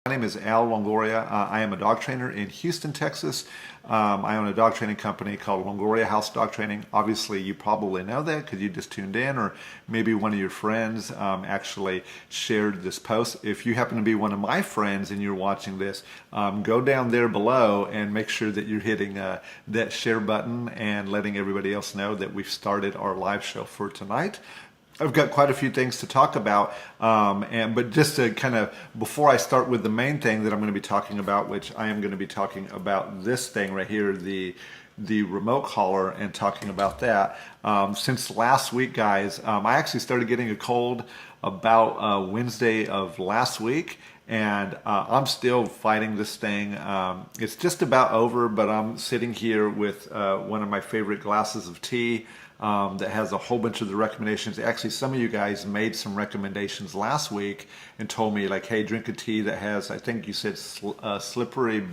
My name is Al Longoria. I am a dog trainer in Houston, Texas. I own a dog training company called Longoria House Dog Training. Obviously, you probably know that because you just tuned in, or maybe one of your friends actually shared this post. If you happen to be one of my friends and you're watching this, go down there below and make sure that you're hitting that share button and letting everybody else know that we've started our live show for tonight. I've got quite a few things to talk about, but just to kind of, before I start with the main thing that I'm going to be talking about, which I am going to be talking about this thing right here, the remote collar, and talking about that. Since last week, guys, I actually started getting a cold about Wednesday of last week, and I'm still fighting this thing. It's just about over, but I'm sitting here with one of my favorite glasses of tea. That has a whole bunch of the recommendations. Actually, some of you guys made some recommendations last week and told me, like, hey, drink a tea that has, I think you said slippery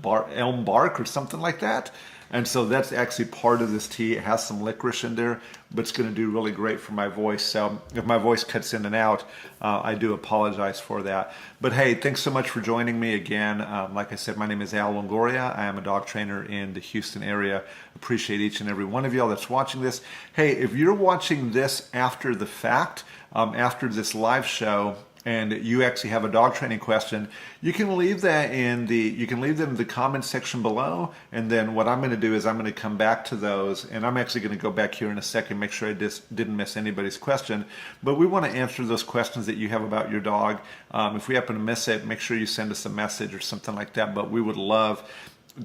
elm bark or something like that. And so that's actually part of this tea. It has some licorice in there, but it's going to do really great for my voice. So if my voice cuts in and out, I do apologize for that. But hey, thanks so much for joining me again. Like I said, my name is Al Longoria. I am a dog trainer in the Houston area. Appreciate each and every one of y'all that's watching this. Hey, if you're watching this after the fact, after this live show, and you actually have a dog training question, you can leave that in the comments section below. And then what I'm going to do is I'm going to come back to those, and I'm actually going to go back here in a second, make sure I just didn't miss anybody's question. But we want to answer those questions that you have about your dog. If we happen to miss it, make sure you send us a message or something like that. But we would love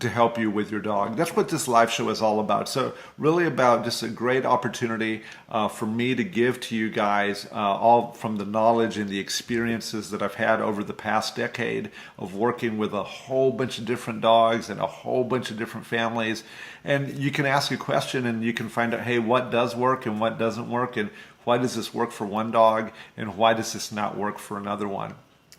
to help you with your dog. That's what this live show is all about. So really about just a great opportunity for me to give to you guys all from the knowledge and the experiences that I've had over the past decade of working with a whole bunch of different dogs and a whole bunch of different families. And you can ask a question and you can find out, hey, what does work and what doesn't work, and why does this work for one dog and why does this not work for another one?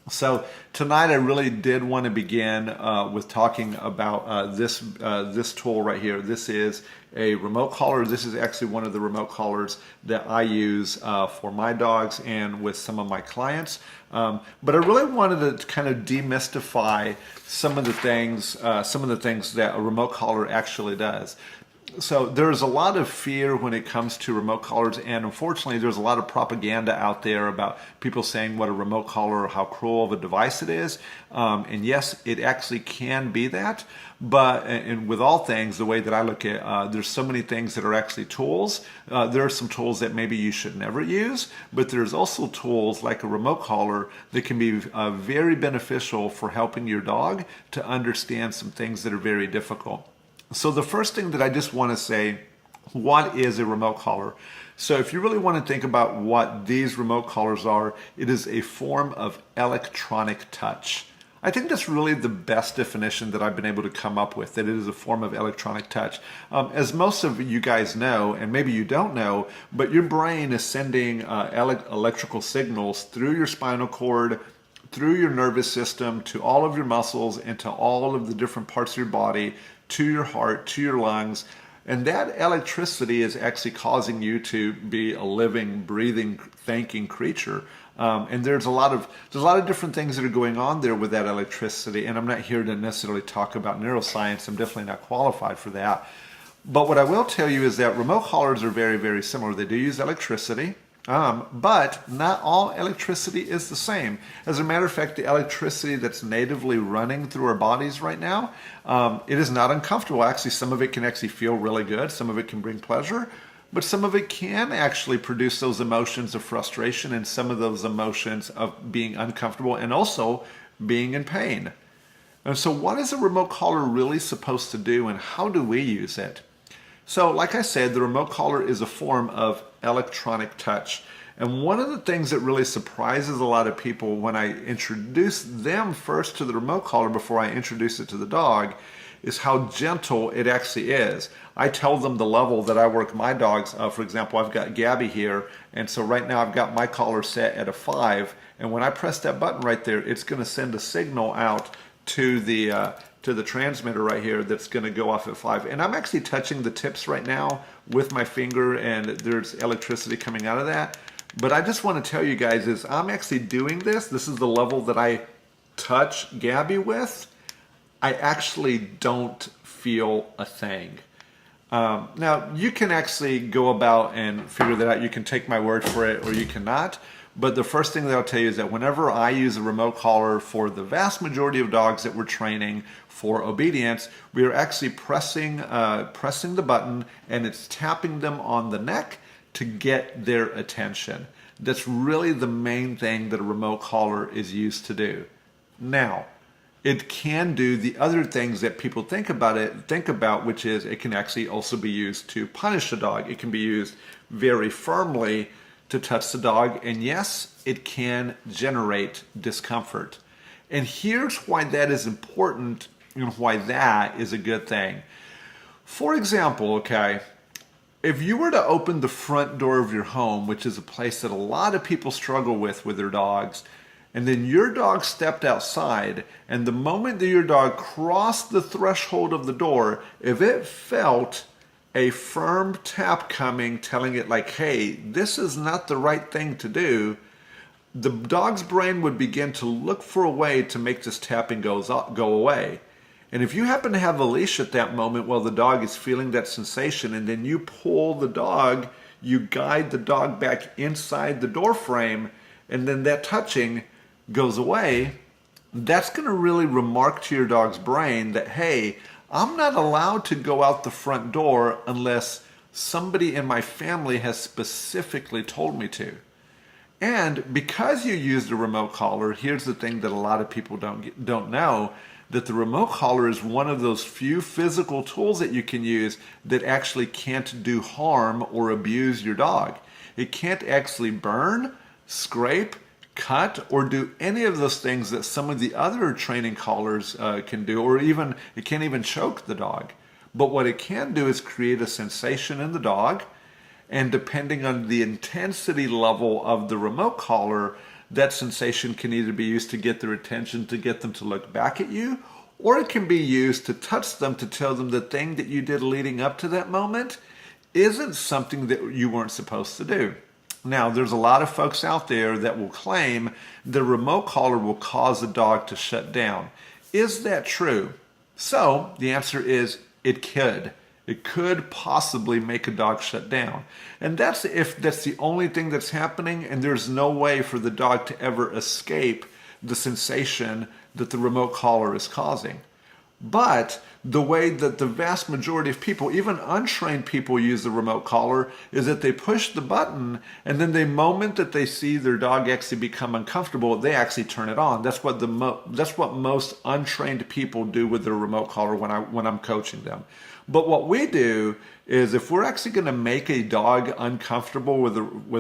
So tonight I really did want to begin with talking about this tool right here. This is a remote collar. This is actually one of the remote collars that I use for my dogs and with some of my clients. But I really wanted to kind of demystify some of the things that a remote collar actually does. So there's a lot of fear when it comes to remote collars, and unfortunately there's a lot of propaganda out there about people saying what a remote collar or how cruel of a device it is. And yes, it actually can be that, but and with all things, the way that I look at there's so many things that are actually tools. There are some tools that maybe you should never use, but there's also tools like a remote collar that can be very beneficial for helping your dog to understand some things that are very difficult. So the first thing that I just want to say, what is a remote collar? So if you really want to think about what these remote collars are, it is a form of electronic touch. I think that's really the best definition that I've been able to come up with, that it is a form of electronic touch. As most of you guys know, and maybe you don't know, but your brain is sending electrical signals through your spinal cord, through your nervous system, to all of your muscles, and to all of the different parts of your body, to your heart, to your lungs. And that electricity is actually causing you to be a living, breathing, thinking creature. And there's a lot of different things that are going on there with that electricity. And I'm not here to necessarily talk about neuroscience. I'm definitely not qualified for that. But what I will tell you is that remote collars are very, very similar. They do use electricity. But not all electricity is the same. As a matter of fact, the electricity that's natively running through our bodies right now, it is not uncomfortable. Actually, some of it can actually feel really good. Some of it can bring pleasure, but some of it can actually produce those emotions of frustration and some of those emotions of being uncomfortable and also being in pain. And so what is a remote collar really supposed to do, and how do we use it? So like I said, the remote collar is a form of electronic touch. And one of the things that really surprises a lot of people when I introduce them first to the remote collar before I introduce it to the dog is how gentle it actually is. I tell them the level that I work my dogs. For example, I've got Gabby here, and so right now I've got my collar set at a 5, and when I press that button right there, it's going to send a signal out to the transmitter right here that's going to go off at 5. And I'm actually touching the tips right now with my finger, and there's electricity coming out of that. But I just want to tell you guys is I'm actually doing this. This is the level that I touch Gabby with, I actually don't feel a thing. Now, you can actually go about and figure that out. You can take my word for it or you cannot. But the first thing that I'll tell you is that whenever I use a remote collar for the vast majority of dogs that we're training for obedience, we are actually pressing the button and it's tapping them on the neck to get their attention. That's really the main thing that a remote collar is used to do. Now, it can do the other things that people think about, which is it can actually also be used to punish a dog. It can be used very firmly to touch the dog, and yes, it can generate discomfort. And here's why that is important and why that is a good thing. For example, okay, if you were to open the front door of your home, which is a place that a lot of people struggle with their dogs, and then your dog stepped outside, and the moment that your dog crossed the threshold of the door, if it felt a firm tap coming, telling it like, hey, this is not the right thing to do, the dog's brain would begin to look for a way to make this tapping go away. And if you happen to have a leash at that moment while the dog is feeling that sensation, and then you pull the dog, you guide the dog back inside the door frame, and then that touching goes away, that's going to really remark to your dog's brain that, hey, I'm not allowed to go out the front door unless somebody in my family has specifically told me to. And because you used a remote collar, here's the thing that a lot of people don't know, that the remote collar is one of those few physical tools that you can use that actually can't do harm or abuse your dog. It can't actually burn, scrape, cut, or do any of those things that some of the other training collars can do, or even it can't even choke the dog. But what it can do is create a sensation in the dog, and depending on the intensity level of the remote collar, that sensation can either be used to get their attention, to get them to look back at you, or it can be used to touch them, to tell them the thing that you did leading up to that moment isn't something that you weren't supposed to do. Now, there's a lot of folks out there that will claim the remote collar will cause the dog to shut down. Is that true? So, the answer is it could. It could possibly make a dog shut down. And that's if that's the only thing that's happening and there's no way for the dog to ever escape the sensation that the remote collar is causing. But the way that the vast majority of people, even untrained people, use the remote collar is that they push the button, and then the moment that they see their dog actually become uncomfortable, they actually turn it on. That's what most untrained people do with their remote collar when I'm coaching them. But what we do is, if we're actually going to make a dog uncomfortable with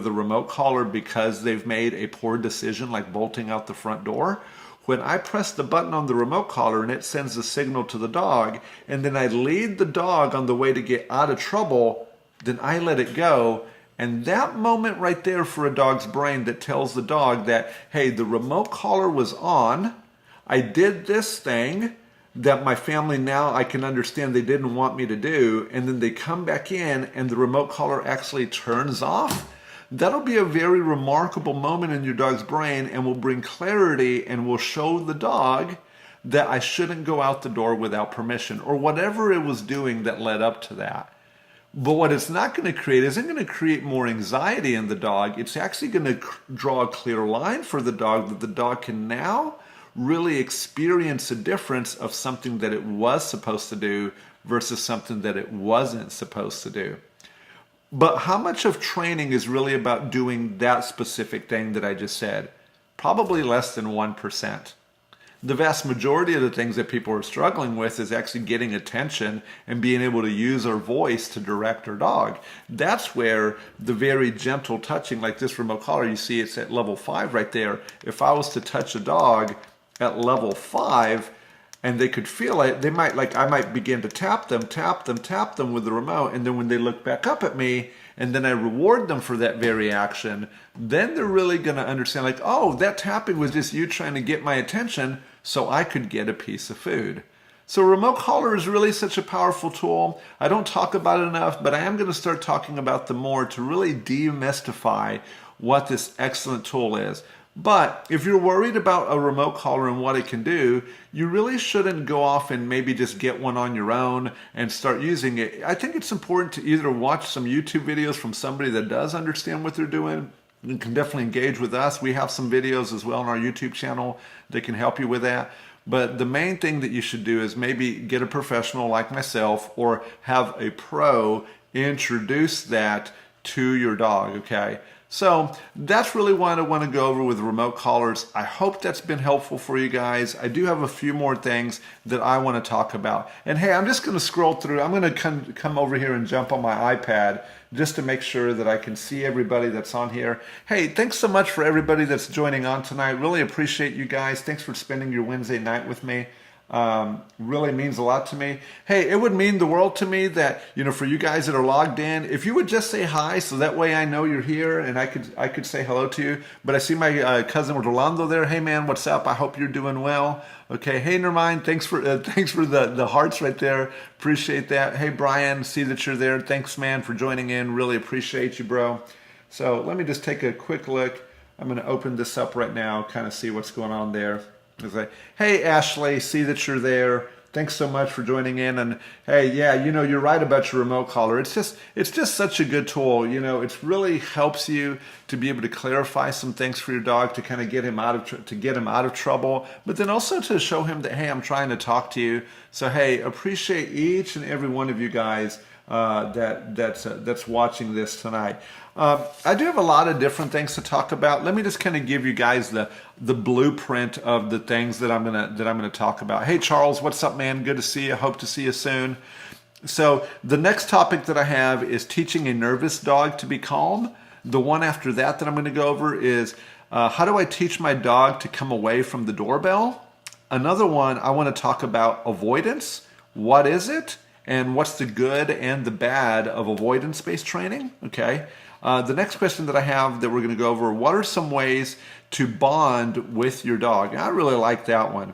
a remote collar because they've made a poor decision like bolting out the front door, when I press the button on the remote collar and it sends a signal to the dog, and then I lead the dog on the way to get out of trouble, then I let it go. And that moment right there for a dog's brain that tells the dog that, hey, the remote collar was on, I did this thing that my family now I can understand they didn't want me to do, and then they come back in and the remote collar actually turns off. That'll be a very remarkable moment in your dog's brain and will bring clarity and will show the dog that I shouldn't go out the door without permission, or whatever it was doing that led up to that. But what it's not going to create isn't going to create more anxiety in the dog. It's actually going to draw a clear line for the dog that the dog can now really experience a difference of something that it was supposed to do versus something that it wasn't supposed to do. But how much of training is really about doing that specific thing that I just said? Probably less than 1%. The vast majority of the things that people are struggling with is actually getting attention and being able to use our voice to direct our dog. That's where the very gentle touching, like this remote collar, you see it's at level 5 right there. If I was to touch a dog at level 5, and they could feel it, they might, like, I might begin to tap them with the remote, and then when they look back up at me, and then I reward them for that very action, then they're really going to understand, like, oh, that tapping was just you trying to get my attention so I could get a piece of food. So remote collar is really such a powerful tool. I don't talk about it enough, but I am going to start talking about them more to really demystify what this excellent tool is. But if you're worried about a remote collar and what it can do, you really shouldn't go off and maybe just get one on your own and start using it. I think it's important to either watch some YouTube videos from somebody that does understand what they're doing. You can definitely engage with us. We have some videos as well on our YouTube channel that can help you with that. But the main thing that you should do is maybe get a professional like myself or have a pro introduce that to your dog, okay? So that's really what I want to go over with remote collars. I hope that's been helpful for you guys. I do have a few more things that I want to talk about. And hey, I'm just going to scroll through. I'm going to come over here and jump on my iPad just to make sure that I can see everybody that's on here. Hey, thanks so much for everybody that's joining on tonight. Really appreciate you guys. Thanks for spending your Wednesday night with me. Really means a lot to me. Hey, it would mean the world to me that, for you guys that are logged in, if you would just say hi, so that way I know you're here and I could say hello to you. But I see my cousin Rolando there. Hey man, what's up? I hope you're doing well. Okay. Hey Nervois, thanks for the hearts right there. Appreciate that. Hey Brian, see that you're there. Thanks man for joining in. Really appreciate you, bro. So let me just take a quick look. I'm going to open this up right now, kind of see what's going on there. Hey Ashley, see that you're there. Thanks so much for joining in. And hey, yeah, you're right about your remote collar. It's just such a good tool. It really helps you to be able to clarify some things for your dog to kind of get him out of trouble, but then also to show him that, hey, I'm trying to talk to you. So hey, appreciate each and every one of you guys that's watching this tonight. I do have a lot of different things to talk about. Let me just kind of give you guys the blueprint of the things that I'm gonna talk about. Hey Charles, what's up, man? Good to see you. Hope to see you soon. So the next topic that I have is teaching a nervous dog to be calm. The one after that I'm going to go over is how do I teach my dog to come away from the doorbell? Another one I want to talk about avoidance. What is it? And what's the good and the bad of avoidance-based training? Okay. The next question that I have that we're going to go over, what are some ways to bond with your dog? I really like that one.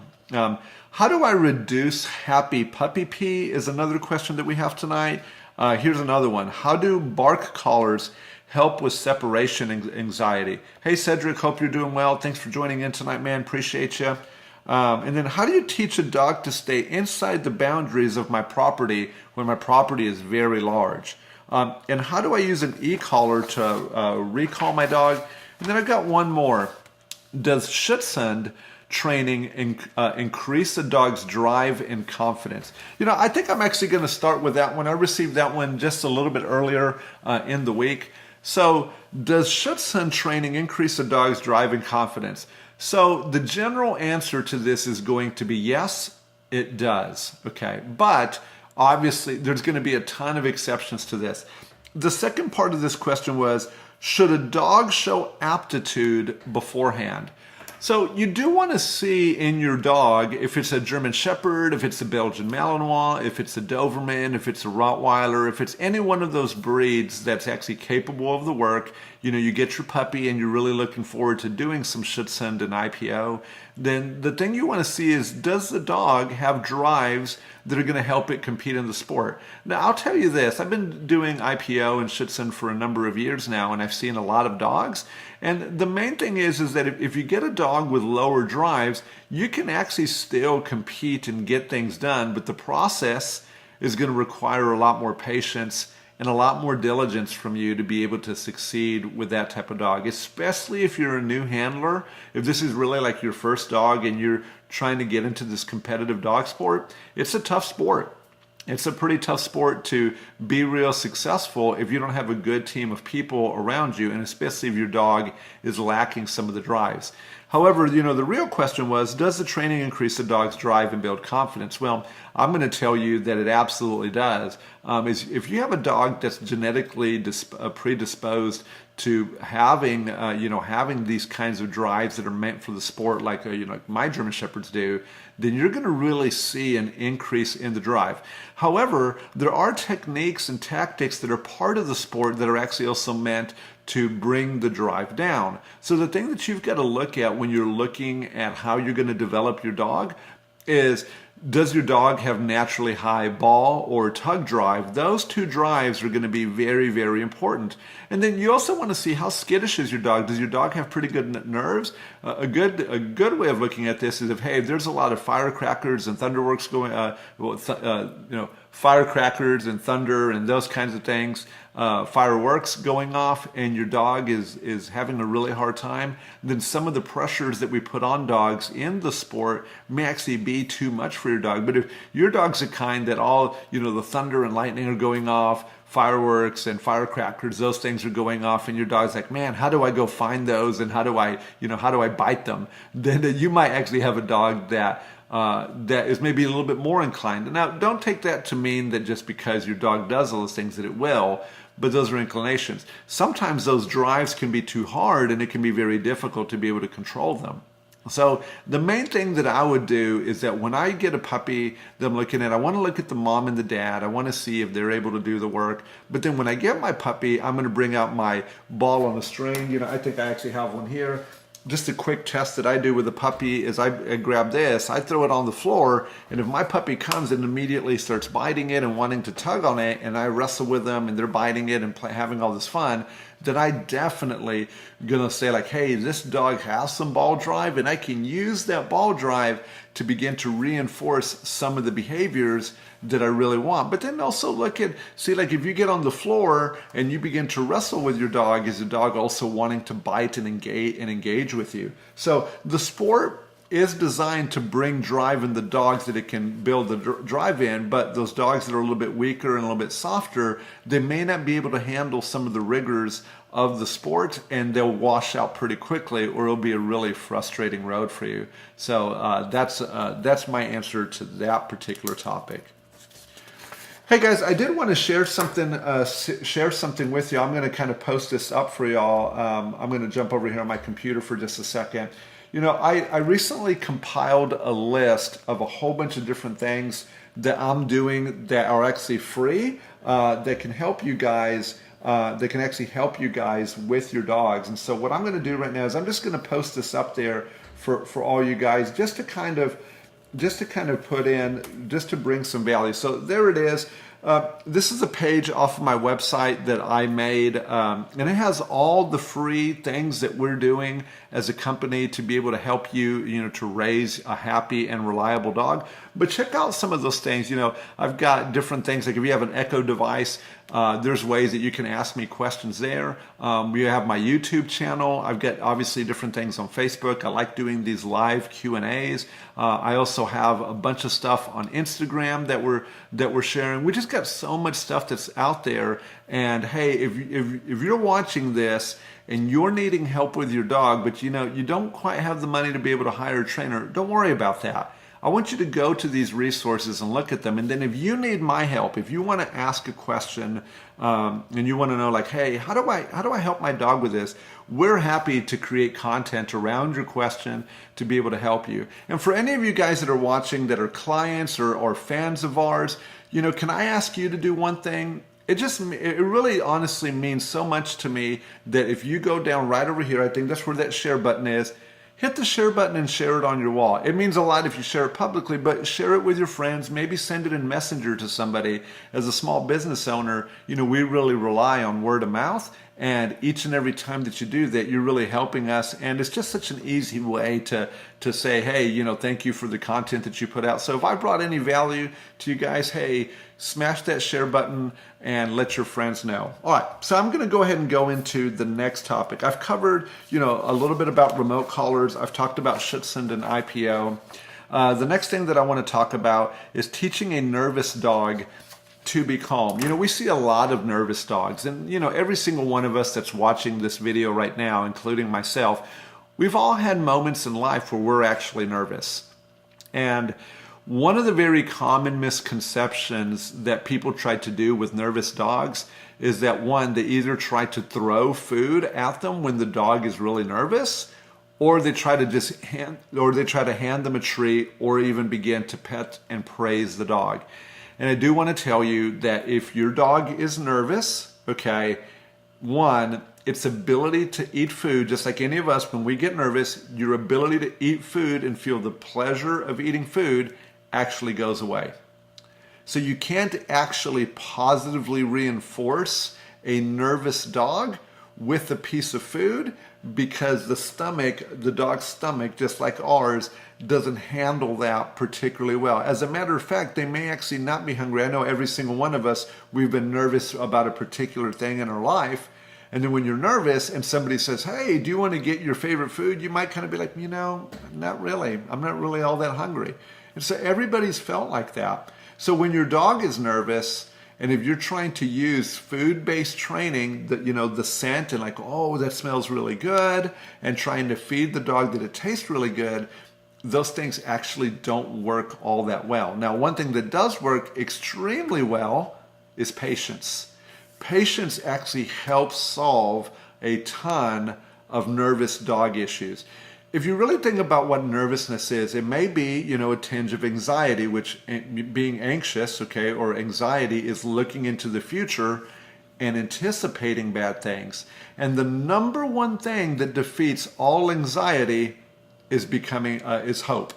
How do I reduce happy puppy pee is another question that we have tonight. Here's another one. How do bark collars help with separation anxiety? Hey Cedric, hope you're doing well. Thanks for joining in tonight, man. Appreciate you. And then how do you teach a dog to stay inside the boundaries of my property when my property is very large? And how do I use an e-collar to recall my dog? And then I've got one more. Does Schutzhund training increase a dog's drive and confidence? I think I'm actually going to start with that one. I received that one just a little bit earlier in the week. So does Schutzhund training increase a dog's drive and confidence? So the general answer to this is going to be yes, it does. Okay, but obviously there's going to be a ton of exceptions to this. The second part of this question was, should a dog show aptitude beforehand? So you do want to see in your dog, if it's a German Shepherd, if it's a Belgian Malinois, if it's a Doberman, if it's a Rottweiler, if it's any one of those breeds that's actually capable of the work, you get your puppy and you're really looking forward to doing some Schutzhund and IPO, then the thing you want to see is, does the dog have drives that are going to help it compete in the sport? Now, I'll tell you this. I've been doing IPO and Schutzhund for a number of years now, and I've seen a lot of dogs. And the main thing is that if you get a dog with lower drives, you can actually still compete and get things done, but the process is going to require a lot more patience and a lot more diligence from you to be able to succeed with that type of dog, especially if you're a new handler. If this is really like your first dog and you're trying to get into this competitive dog sport, it's a tough sport. It's a pretty tough sport to be real successful if you don't have a good team of people around you, and especially if your dog is lacking some of the drives. However, the real question was, does the training increase the dog's drive and build confidence? Well, I'm going to tell you that it absolutely does. If you have a dog that's genetically predisposed to having, having these kinds of drives that are meant for the sport, like my German Shepherds do, then you're going to really see an increase in the drive. However, there are techniques and tactics that are part of the sport that are actually also meant to bring the drive down. So the thing that you've got to look at when you're looking at how you're going to develop your dog is, Does your dog have naturally high ball or tug drive? Those two drives are going to be very, very important. And then you also want to see how skittish is your dog. Does your dog have pretty good nerves? A good way of looking at this is if, hey, there's a lot of firecrackers and thunderworks going, firecrackers and thunder and those kinds of things, fireworks going off, and your dog is having a really hard time, then some of the pressures that we put on dogs in the sport may actually be too much for your dog. But if your dog's the kind that all, the thunder and lightning are going off, fireworks and firecrackers, those things are going off, and your dog's like, man, how do I go find those, and how do I bite them? Then you might actually have a dog that is maybe a little bit more inclined. Now, don't take that to mean that just because your dog does all those things that it will, but those are inclinations. Sometimes those drives can be too hard, and it can be very difficult to be able to control them. So the main thing that I would do is that when I get a puppy that I'm looking at, I want to look at the mom and the dad. I want to see if they're able to do the work. But then when I get my puppy, I'm going to bring out my ball on a string. I think I actually have one here. Just a quick test that I do with a puppy is I grab this, I throw it on the floor, and if my puppy comes and immediately starts biting it and wanting to tug on it, and I wrestle with them and they're biting it and having all this fun, then I definitely gonna say like, hey, this dog has some ball drive, and I can use that ball drive to begin to reinforce some of the behaviors that I really want. But then also see like if you get on the floor and you begin to wrestle with your dog, is the dog also wanting to bite and engage with you? So the sport is designed to bring drive in the dogs that it can build the drive in, but those dogs that are a little bit weaker and a little bit softer, they may not be able to handle some of the rigors of the sport, and they'll wash out pretty quickly, or it'll be a really frustrating road for you. So that's my answer to that particular topic. Hey guys, I did want to share something with you. I'm going to kind of post this up for y'all. I'm going to jump over here on my computer for just a second. I recently compiled a list of a whole bunch of different things that I'm doing that are actually free, that can help you guys. That can actually help you guys with your dogs. And so what I'm going to do right now is I'm just going to post this up there for all you guys, just to kind of put in, just to bring some value. So there it is. This is a page off of my website that I made, and it has all the free things that we're doing as a company to be able to help you, to raise a happy and reliable dog. But check out some of those things. I've got different things, like if you have an Echo device, there's ways that you can ask me questions there. We have my YouTube channel. I've got obviously different things on Facebook. I like doing these live Q&As. I also have a bunch of stuff on Instagram that we're sharing. We just got so much stuff that's out there. And hey, if you're watching this and you're needing help with your dog, but you don't quite have the money to be able to hire a trainer, don't worry about that. I want you to go to these resources and look at them. And then if you need my help, if you want to ask a question, and you want to know like, hey, how do I help my dog with this? We're happy to create content around your question to be able to help you. And for any of you guys that are watching that are clients or fans of ours, can I ask you to do one thing? It really honestly means so much to me that if you go down right over here, I think that's where that share button is, hit the share button and share it on your wall. It means a lot if you share it publicly, but share it with your friends. Maybe send it in Messenger to somebody. As a small business owner, we really rely on word of mouth. And each and every time that you do that, you're really helping us. And it's just such an easy way to say, hey, thank you for the content that you put out. So if I brought any value to you guys, hey, smash that share button and let your friends know. All right, so I'm going to go ahead and go into the next topic. I've covered, a little bit about remote collars. I've talked about Schutzhund and IPO. The next thing that I want to talk about is teaching a nervous dog to be calm. We see a lot of nervous dogs, and every single one of us that's watching this video right now, including myself, we've all had moments in life where we're actually nervous. And one of the very common misconceptions that people try to do with nervous dogs is that, one, they either try to throw food at them when the dog is really nervous, or they try to hand them a treat, or even begin to pet and praise the dog. And I do want to tell you that if your dog is nervous, okay, one, its ability to eat food, just like any of us, when we get nervous, your ability to eat food and feel the pleasure of eating food actually goes away. So you can't actually positively reinforce a nervous dog with a piece of food because the dog's stomach, just like ours, doesn't handle that particularly well. As a matter of fact, they may actually not be hungry. I know every single one of us, we've been nervous about a particular thing in our life. And then when you're nervous and somebody says, hey, do you want to get your favorite food? You might kind of be like, not really. I'm not really all that hungry. And so everybody's felt like that. So when your dog is nervous, and if you're trying to use food-based training, that the scent and like, oh, that smells really good, and trying to feed the dog that it tastes really good, those things actually don't work all that well. Now, one thing that does work extremely well is patience. Patience actually helps solve a ton of nervous dog issues. If you really think about what nervousness is, it may be, a tinge of anxiety, which being anxious, okay, or anxiety is looking into the future and anticipating bad things. And the number one thing that defeats all anxiety is hope.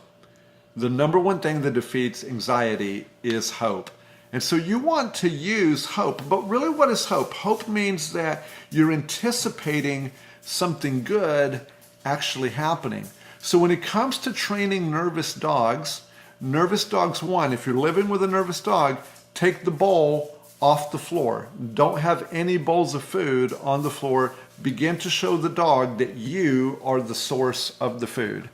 The number one thing that defeats anxiety is hope. And so you want to use hope, but really what is hope? Hope means that you're anticipating something good actually happening. So when it comes to training nervous dogs, one, if you're living with a nervous dog, take the bowl off the floor. Don't have any bowls of food on the floor. Begin to show the dog that you are the source of the food.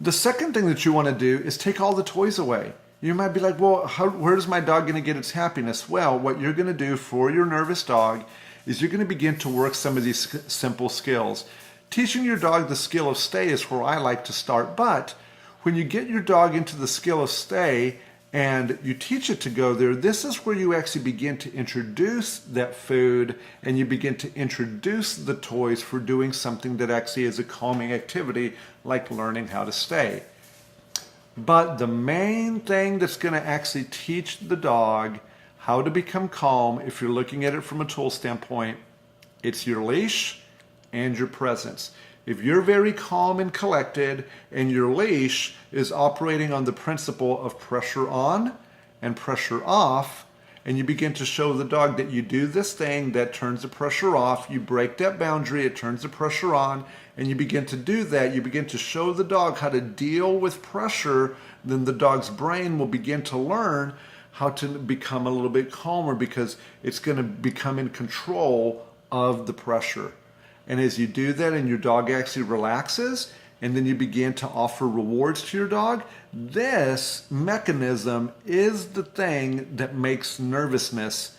The second thing that you want to do is take all the toys away. You might be like, well, where's my dog going to get its happiness? Well, what you're going to do for your nervous dog is you're going to begin to work some of these simple skills. Teaching your dog the skill of stay is where I like to start, but when you get your dog into the skill of stay and you teach it to go there, this is where you actually begin to introduce that food and you begin to introduce the toys for doing something that actually is a calming activity like learning how to stay. But the main thing that's going to actually teach the dog how to become calm, if you're looking at it from a tool standpoint, it's your leash and your presence. If you're very calm and collected and your leash is operating on the principle of pressure on and pressure off, and you begin to show the dog that you do this thing that turns the pressure off, you break that boundary, it turns the pressure on, and you begin to do that, you begin to show the dog how to deal with pressure, then the dog's brain will begin to learn how to become a little bit calmer because it's going to become in control of the pressure. And as you do that and your dog actually relaxes, and then you begin to offer rewards to your dog, this mechanism is the thing that makes nervousness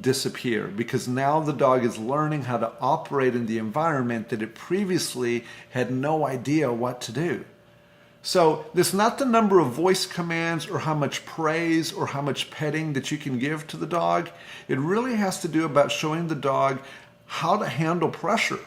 disappear, because now the dog is learning how to operate in the environment that it previously had no idea what to do. So it's not the number of voice commands or how much praise or how much petting that you can give to the dog. It really has to do about showing the dog how to handle pressure.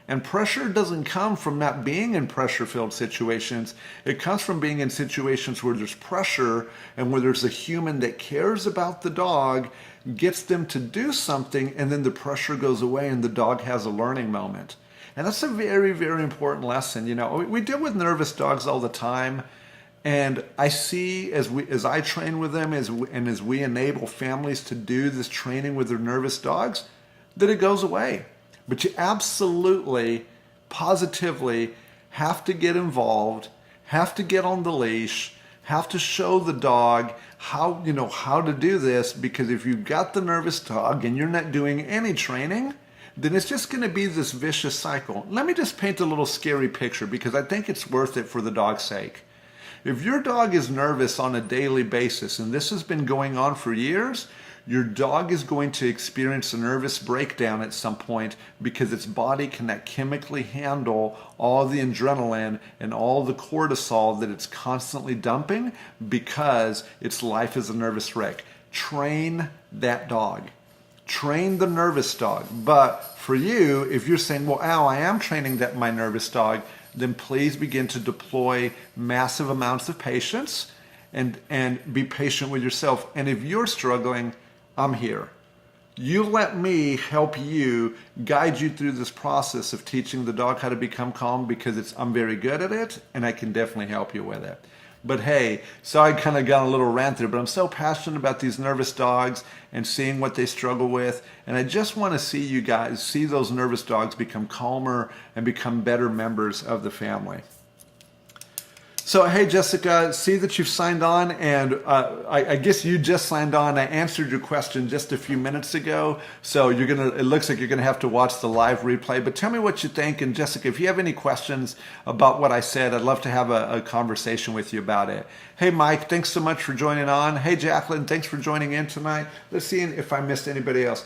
And pressure doesn't come from not being in pressure-filled situations. It comes from being in situations where there's pressure and where there's a human that cares about the dog, gets them to do something, and then the pressure goes away and the dog has a learning moment. And that's a very, very important lesson. We deal with nervous dogs all the time. And I see as I train with them and as we enable families to do this training with their nervous dogs, that it goes away. But you absolutely, positively have to get involved, have to get on the leash, have to show the dog how to do this, because if you've got the nervous dog and you're not doing any training, then it's just going to be this vicious cycle. Let me just paint a little scary picture because I think it's worth it for the dog's sake. If your dog is nervous on a daily basis, and this has been going on for years, your dog is going to experience a nervous breakdown at some point because its body cannot chemically handle all the adrenaline and all the cortisol that it's constantly dumping because its life is a nervous wreck. Train that dog. Train the nervous dog. But for you, if you're saying, well, Al, I am training my nervous dog, then please begin to deploy massive amounts of patience and be patient with yourself. And if you're struggling, I'm here. You let me help you, guide you through this process of teaching the dog how to become calm, because I'm very good at it and I can definitely help you with it. But hey, so I kind of got a little rant there, but I'm so passionate about these nervous dogs and seeing what they struggle with. And I just want to see you guys, see those nervous dogs become calmer and become better members of the family. So, hey, Jessica, see that you've signed on, and I guess you just signed on. I answered your question just a few minutes ago, so it looks like you're gonna have to watch the live replay, but tell me what you think. And Jessica, if you have any questions about what I said, I'd love to have a conversation with you about it. Hey, Mike, thanks so much for joining on. Hey, Jacqueline, thanks for joining in tonight. Let's see if I missed anybody else.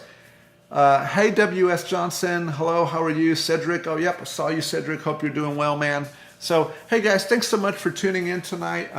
Hey, W.S. Johnson, hello, how are you? Cedric, oh, yep, I saw you, Cedric. Hope you're doing well, man. So, hey guys, thanks so much for tuning in tonight.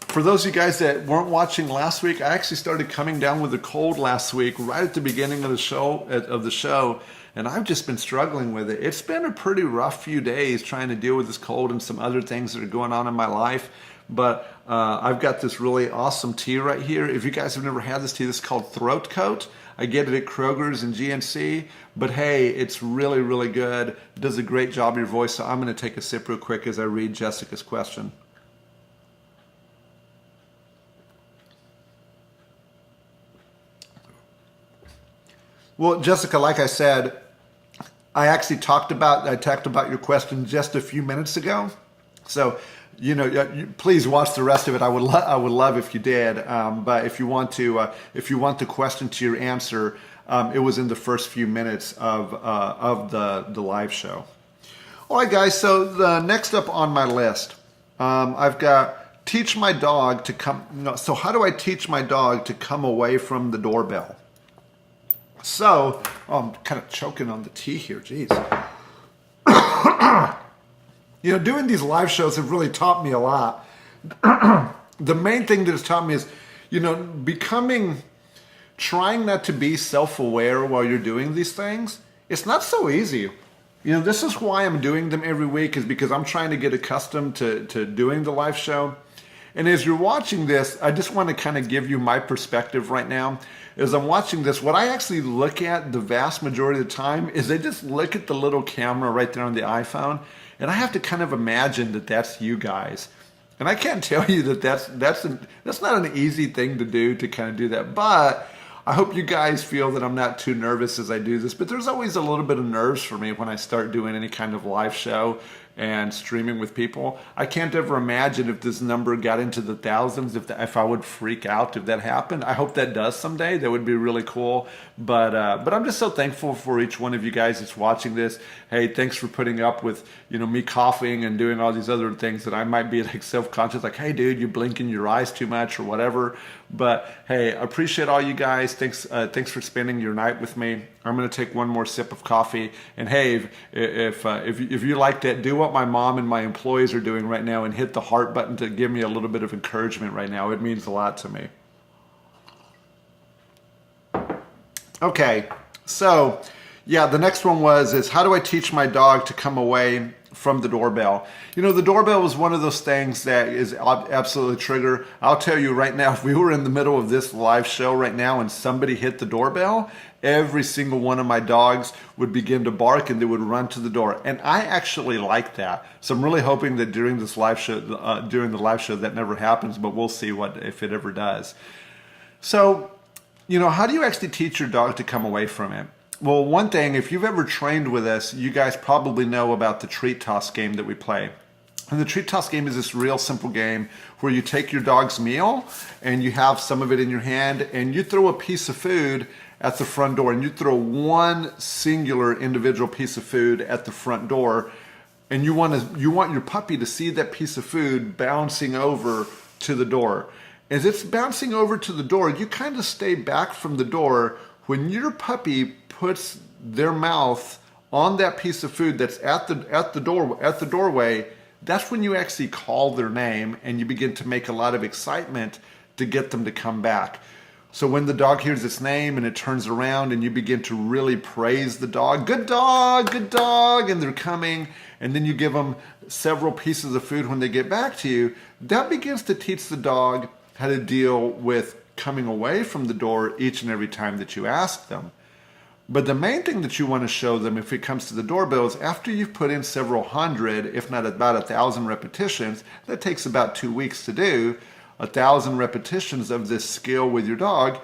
For those of you guys that weren't watching last week, I actually started coming down with a cold last week, right at the beginning of the show, and I've just been struggling with it. It's been a pretty rough few days trying to deal with this cold and some other things that are going on in my life. But I've got this really awesome tea right here. If you guys have never had this tea, this is called Throat Coat. I get it at Kroger's and GNC, but hey, it's really, really good. It does a great job of your voice, so I'm going to take a sip real quick as I read Jessica's question. Well, Jessica, like I said, I actually talked about your question just a few minutes ago. So, please watch the rest of it. I would love if you did. But if you want the question to your answer, it was in the first few minutes of the live show. All right, guys. So the next up on my list, I've got teach my dog to come. So how do I teach my dog to come away from the doorbell? So I'm kind of choking on the tea here. Jeez. Doing these live shows have really taught me a lot. The main thing that it's taught me is, trying not to be self-aware while you're doing these things. It's not so easy. This is why I'm doing them every week, is because I'm trying to get accustomed to doing the live show. And as you're watching this, I just want to kind of give you my perspective right now. As I'm watching this, what I actually look at the vast majority of the time is I just look at the little camera right there on the iPhone, and I have to kind of imagine that that's you guys. And I can't tell you that that's not an easy thing to do, to kind of do that. But I hope you guys feel that I'm not too nervous as I do this. But there's always a little bit of nerves for me when I start doing any kind of live show and streaming with people. I can't ever imagine if this number got into the thousands, if I would freak out if that happened. I hope that does someday. That would be really cool. But I'm just so thankful for each one of you guys that's watching this. Hey, thanks for putting up with me coughing and doing all these other things that I might be like self-conscious, like, hey dude, you're blinking your eyes too much or whatever. But hey, I appreciate all you guys. Thanks for spending your night with me. I'm gonna take one more sip of coffee. And hey, if you like that, do what my mom and my employees are doing right now and hit the heart button to give me a little bit of encouragement right now. It means a lot to me. Okay, so yeah, the next one is how do I teach my dog to come away from the doorbell? The doorbell is one of those things that is absolutely trigger. I'll tell you right now, if we were in the middle of this live show right now and somebody hit the doorbell, every single one of my dogs would begin to bark and they would run to the door. And I actually like that. So I'm really hoping that during the live show that never happens, but we'll see if it ever does. So, how do you actually teach your dog to come away from it? Well, one thing, if you've ever trained with us, you guys probably know about the treat toss game that we play. And the treat toss game is this real simple game where you take your dog's meal and you have some of it in your hand and you throw a piece of food at the front door, and you throw one singular individual piece of food at the front door, and you want your puppy to see that piece of food bouncing over to the door. As it's bouncing over to the door, you kind of stay back from the door. When your puppy puts their mouth on that piece of food that's at the doorway, that's when you actually call their name and you begin to make a lot of excitement to get them to come back. So when the dog hears its name and it turns around and you begin to really praise the dog, good dog, and they're coming, and then you give them several pieces of food when they get back to you, that begins to teach the dog how to deal with coming away from the door each and every time that you ask them. But the main thing that you want to show them if it comes to the doorbell is after you've put in several hundred, if not about 1,000 repetitions, that takes about 2 weeks to do, 1,000 repetitions of this skill with your dog,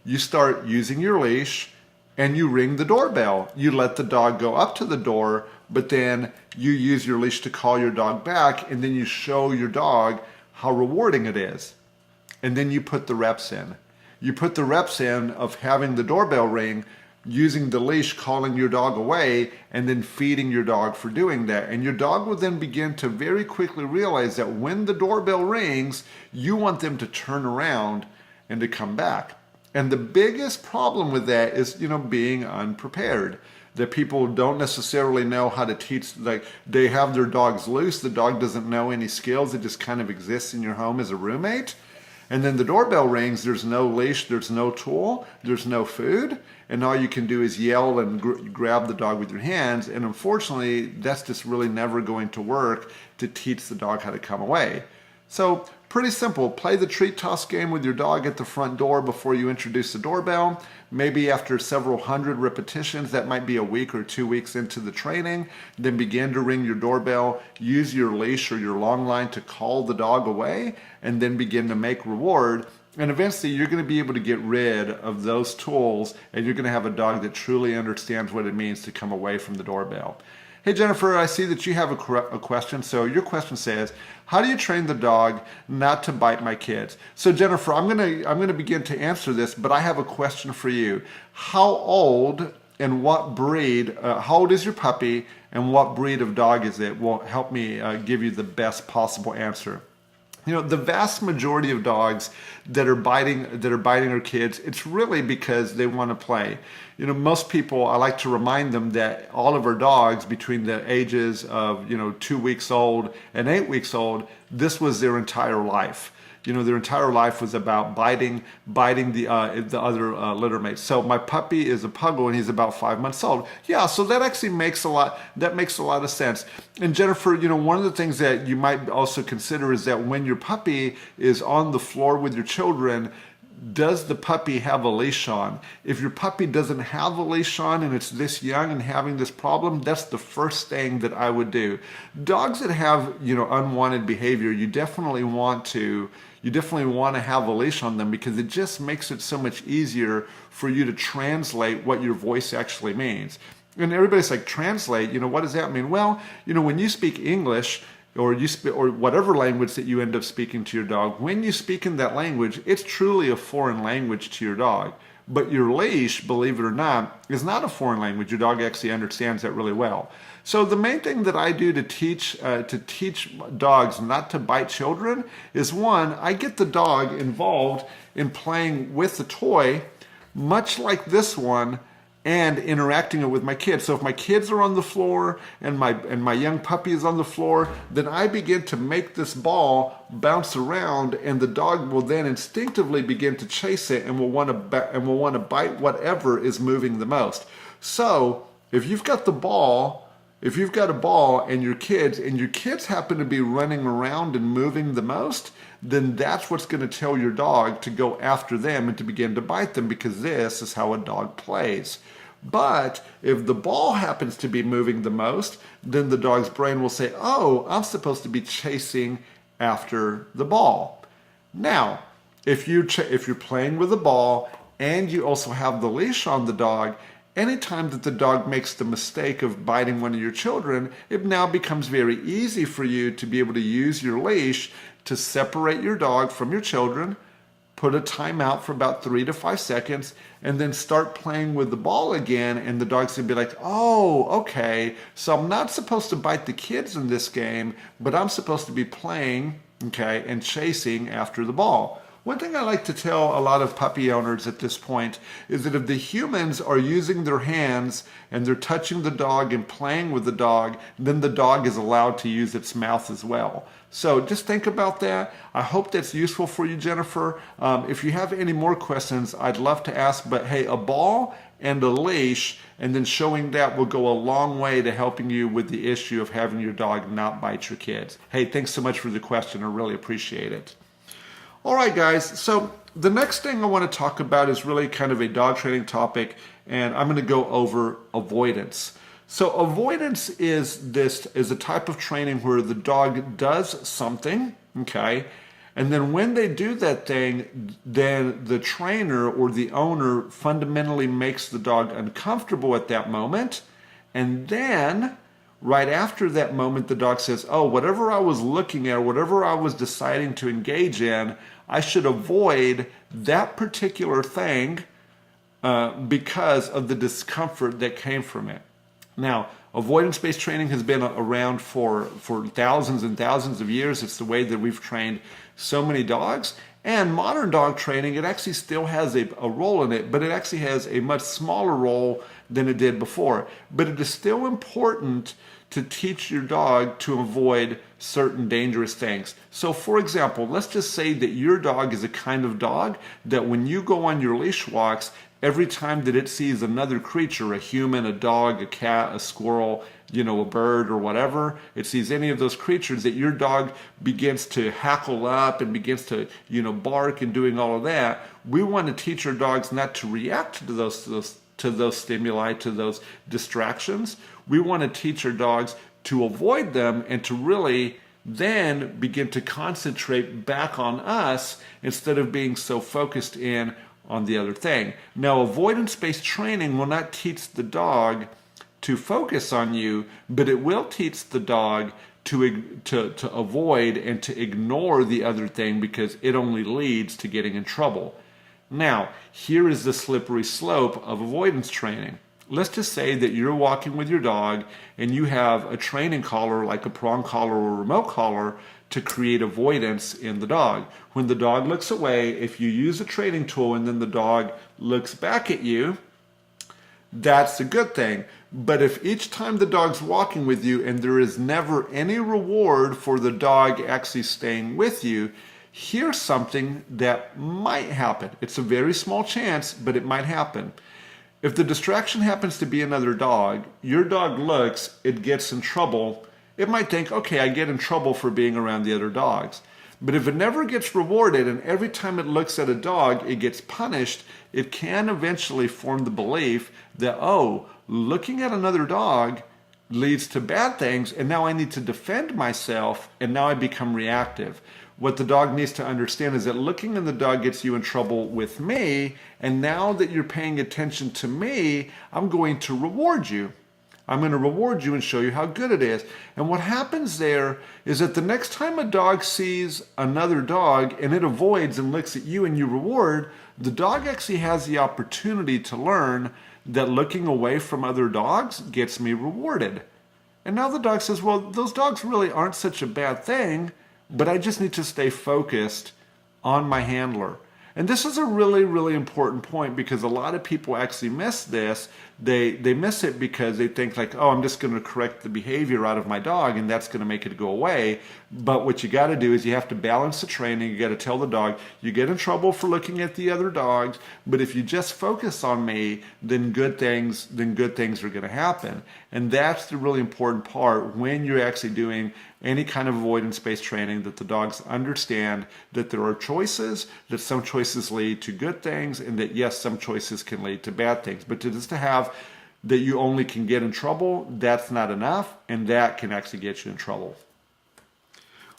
you start using your leash and you ring the doorbell. You let the dog go up to the door, but then you use your leash to call your dog back, and then you show your dog how rewarding it is. And then you put the reps in. You put the reps in of having the doorbell ring, using the leash, calling your dog away, and then feeding your dog for doing that. And your dog will then begin to very quickly realize that when the doorbell rings, you want them to turn around and to come back. And the biggest problem with that is, being unprepared. That people don't necessarily know how to teach, like they have their dogs loose, the dog doesn't know any skills, it just kind of exists in your home as a roommate. And then the doorbell rings, there's no leash, there's no tool, there's no food, and all you can do is yell and grab the dog with your hands, and unfortunately, that's just really never going to work to teach the dog how to come away. So, pretty simple. Play the treat toss game with your dog at the front door before you introduce the doorbell. Maybe after several hundred repetitions, that might be a week or 2 weeks into the training, then begin to ring your doorbell, use your leash or your long line to call the dog away, and then begin to make reward. And eventually you're going to be able to get rid of those tools, and you're going to have a dog that truly understands what it means to come away from the doorbell. Hey Jennifer, I see that you have a question. So your question says, how do you train the dog not to bite my kids? So Jennifer, I'm gonna begin to answer this, but I have a question for you. How old and what breed, how old is your puppy and what breed of dog is it? Will help me give you the best possible answer. The vast majority of dogs that are biting our kids, it's really because they want to play. Most people, I like to remind them that all of our dogs between the ages of, 2 weeks old and 8 weeks old, this was their entire life. Their entire life was about biting the other littermates. So my puppy is a puggle and he's about 5 months old. Yeah, so that actually makes a lot of sense. And Jennifer, one of the things that you might also consider is that when your puppy is on the floor with your children, does the puppy have a leash on? If your puppy doesn't have a leash on and it's this young and having this problem, that's the first thing that I would do. Dogs that have, unwanted behavior, you definitely want to have a leash on them because it just makes it so much easier for you to translate what your voice actually means. And everybody's like, translate, what does that mean? Well, when you speak English, or whatever language that you end up speaking to your dog, when you speak in that language, it's truly a foreign language to your dog. But your leash, believe it or not, is not a foreign language. Your dog actually understands that really well. So the main thing that I do to teach dogs not to bite children is, one, I get the dog involved in playing with the toy, much like this one, and interacting it with my kids. So if my kids are on the floor and my young puppy is on the floor, then I begin to make this ball bounce around, and the dog will then instinctively begin to chase it and will want to bite whatever is moving the most. So if you've got a ball and your kids happen to be running around and moving the most, then that's what's going to tell your dog to go after them and to begin to bite them, because this is how a dog plays. But if the ball happens to be moving the most, then the dog's brain will say, oh, I'm supposed to be chasing after the ball. Now, if you're playing with the ball and you also have the leash on the dog, anytime that the dog makes the mistake of biting one of your children, it now becomes very easy for you to be able to use your leash to separate your dog from your children, put a timeout for about 3 to 5 seconds, and then start playing with the ball again, and the dog's gonna be like, oh, okay, so I'm not supposed to bite the kids in this game, but I'm supposed to be playing, okay, and chasing after the ball. One thing I like to tell a lot of puppy owners at this point is that if the humans are using their hands and they're touching the dog and playing with the dog, then the dog is allowed to use its mouth as well. So just think about that. I hope that's useful for you, Jennifer. If you have any more questions, I'd love to ask, but hey, a ball and a leash and then showing that will go a long way to helping you with the issue of having your dog not bite your kids. Hey, thanks so much for the question. I really appreciate it. All right, guys. So the next thing I want to talk about is really kind of a dog training topic, and I'm going to go over avoidance. So avoidance is a type of training where the dog does something, okay? And then when they do that thing, then the trainer or the owner fundamentally makes the dog uncomfortable at that moment. And then right after that moment, the dog says, oh, whatever I was looking at, whatever I was deciding to engage in, I should avoid that particular thing because of the discomfort that came from it. Now, avoidance-based training has been around for thousands and thousands of years. It's the way that we've trained so many dogs. And modern dog training, it actually still has a role in it, but it actually has a much smaller role than it did before. But it is still important to teach your dog to avoid certain dangerous things. So for example, let's just say that your dog is a kind of dog that when you go on your leash walks, every time that it sees another creature, a human, a dog, a cat, a squirrel, a bird or whatever, it sees any of those creatures, that your dog begins to hackle up and begins to, bark and doing all of that. We want to teach our dogs not to react to those stimuli, to those distractions. We want to teach our dogs to avoid them and to really then begin to concentrate back on us instead of being so focused in on the other thing. Now, avoidance-based training will not teach the dog to focus on you, but it will teach the dog to avoid and to ignore the other thing because it only leads to getting in trouble. Now, here is the slippery slope of avoidance training. Let's just say that you're walking with your dog and you have a training collar like a prong collar or a remote collar to create avoidance in the dog. When the dog looks away, if you use a training tool and then the dog looks back at you, that's a good thing. But if each time the dog's walking with you and there is never any reward for the dog actually staying with you, here's something that might happen. It's a very small chance, but it might happen. If the distraction happens to be another dog, your dog looks, it gets in trouble. It might think, okay, I get in trouble for being around the other dogs. But if it never gets rewarded and every time it looks at a dog, it gets punished, it can eventually form the belief that, oh, looking at another dog leads to bad things and now I need to defend myself and now I become reactive. What the dog needs to understand is that looking at the dog gets you in trouble with me, and now that you're paying attention to me, I'm going to reward you. I'm going to reward you and show you how good it is. And what happens there is that the next time a dog sees another dog and it avoids and looks at you and you reward, the dog actually has the opportunity to learn that looking away from other dogs gets me rewarded. And now the dog says, well, those dogs really aren't such a bad thing, but I just need to stay focused on my handler. And this is a really, really important point because a lot of people actually miss this. They miss it because they think like, oh, I'm just going to correct the behavior out of my dog and that's going to make it go away. But what you got to do is you have to balance the training. You got to tell the dog, you get in trouble for looking at the other dogs, but if you just focus on me, then good things are going to happen. And that's the really important part when you're actually doing any kind of avoidance-based training, that the dogs understand that there are choices, that some choices lead to good things, and that yes, some choices can lead to bad things. But just to have that you only can get in trouble, that's not enough, and that can actually get you in trouble.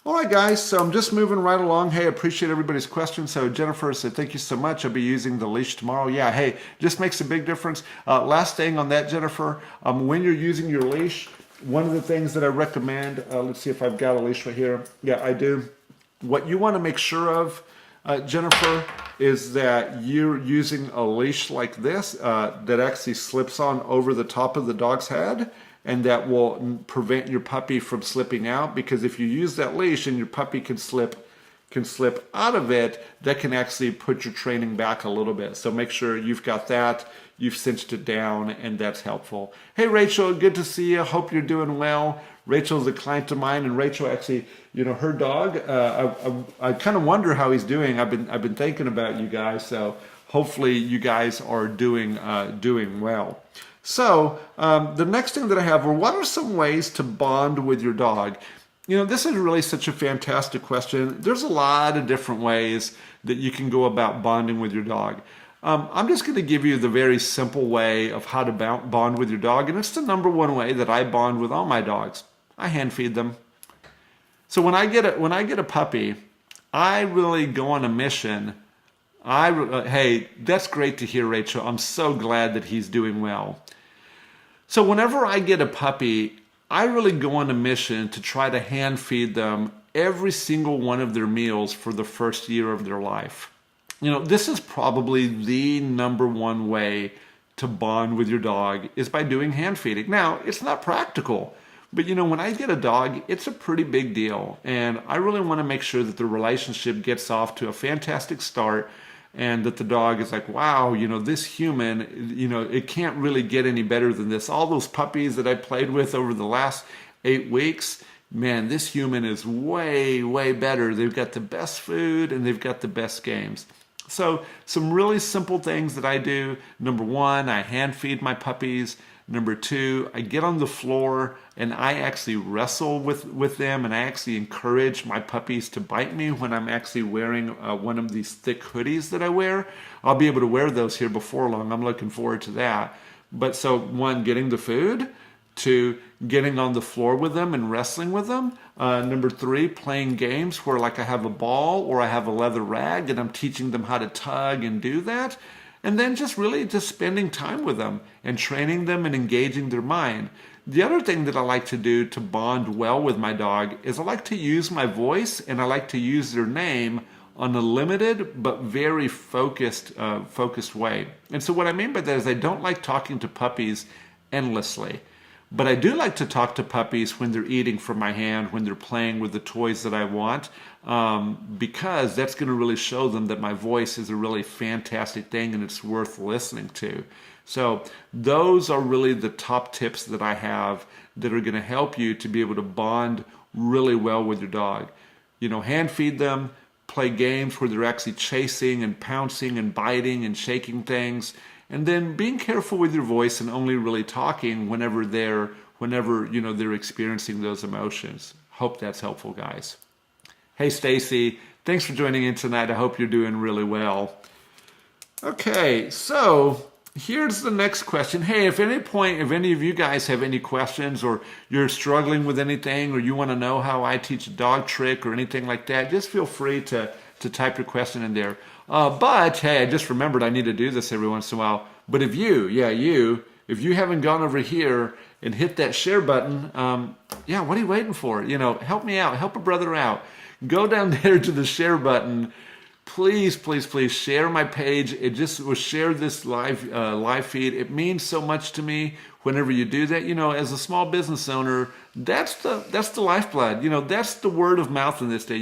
All right, guys, so I'm just moving right along. Hey, I appreciate everybody's questions. So Jennifer said, thank you so much. I'll be using the leash tomorrow. Yeah, hey, just makes a big difference. Last thing on that, Jennifer, when you're using your leash, one of the things that I recommend, let's see if I've got a leash right here. Yeah, I do. What you want to make sure of, Jennifer, is that you're using a leash like this that actually slips on over the top of the dog's head, and that will prevent your puppy from slipping out, because if you use that leash and your puppy can slip out of it, that can actually put your training back a little bit. So make sure you've got that, you've cinched it down, and that's helpful. Hey Rachel, good to see you. Hope you're doing well. Rachel's a client of mine, and Rachel actually, her dog, I kind of wonder how he's doing. I've been thinking about you guys, so hopefully you guys are doing well. So the next thing that I have are, what are some ways to bond with your dog? This is really such a fantastic question. There's a lot of different ways that you can go about bonding with your dog. I'm just going to give you the very simple way of how to bond with your dog, and it's the number one way that I bond with all my dogs. I hand feed them. So when I get a puppy, I really go on a mission. Hey, that's great to hear, Rachel. I'm so glad that he's doing well. So whenever I get a puppy, I really go on a mission to try to hand feed them every single one of their meals for the first year of their life. This is probably the number one way to bond with your dog is by doing hand feeding. Now, it's not practical, but when I get a dog, it's a pretty big deal. And I really want to make sure that the relationship gets off to a fantastic start and that the dog is like, wow, this human, it can't really get any better than this. All those puppies that I played with over the last 8 weeks, man, this human is way, way better. They've got the best food and they've got the best games. So some really simple things that I do. Number one, I hand feed my puppies. Number two, I get on the floor and I actually wrestle with them, and I actually encourage my puppies to bite me when I'm actually wearing one of these thick hoodies that I wear. I'll be able to wear those here before long. I'm looking forward to that. But so one, getting the food. Two, getting on the floor with them and wrestling with them. Number three, playing games where like I have a ball or I have a leather rag and I'm teaching them how to tug and do that. And then just spending time with them and training them and engaging their mind. The other thing that I like to do to bond well with my dog is I like to use my voice and I like to use their name on a limited but very focused way. And so what I mean by that is I don't like talking to puppies endlessly. But I do like to talk to puppies when they're eating from my hand, when they're playing with the toys that I want, because that's going to really show them that my voice is a really fantastic thing and it's worth listening to. So those are really the top tips that I have that are going to help you to be able to bond really well with your dog. Hand feed them, play games where they're actually chasing and pouncing and biting and shaking things. And then being careful with your voice and only really talking whenever they're experiencing those emotions. Hope that's helpful, guys. Hey, Stacy, thanks for joining in tonight. I hope you're doing really well. Okay, so here's the next question. Hey, if any of you guys have any questions or you're struggling with anything or you want to know how I teach a dog trick or anything like that, just feel free to type your question in there. But hey, I just remembered I need to do this every once in a while. But if you haven't gone over here and hit that share button, what are you waiting for? Help me out, help a brother out. Go down there to the share button. Please, please, please share my page. It just will share this live feed. It means so much to me whenever you do that. As a small business owner, that's the lifeblood. That's the word of mouth in this day.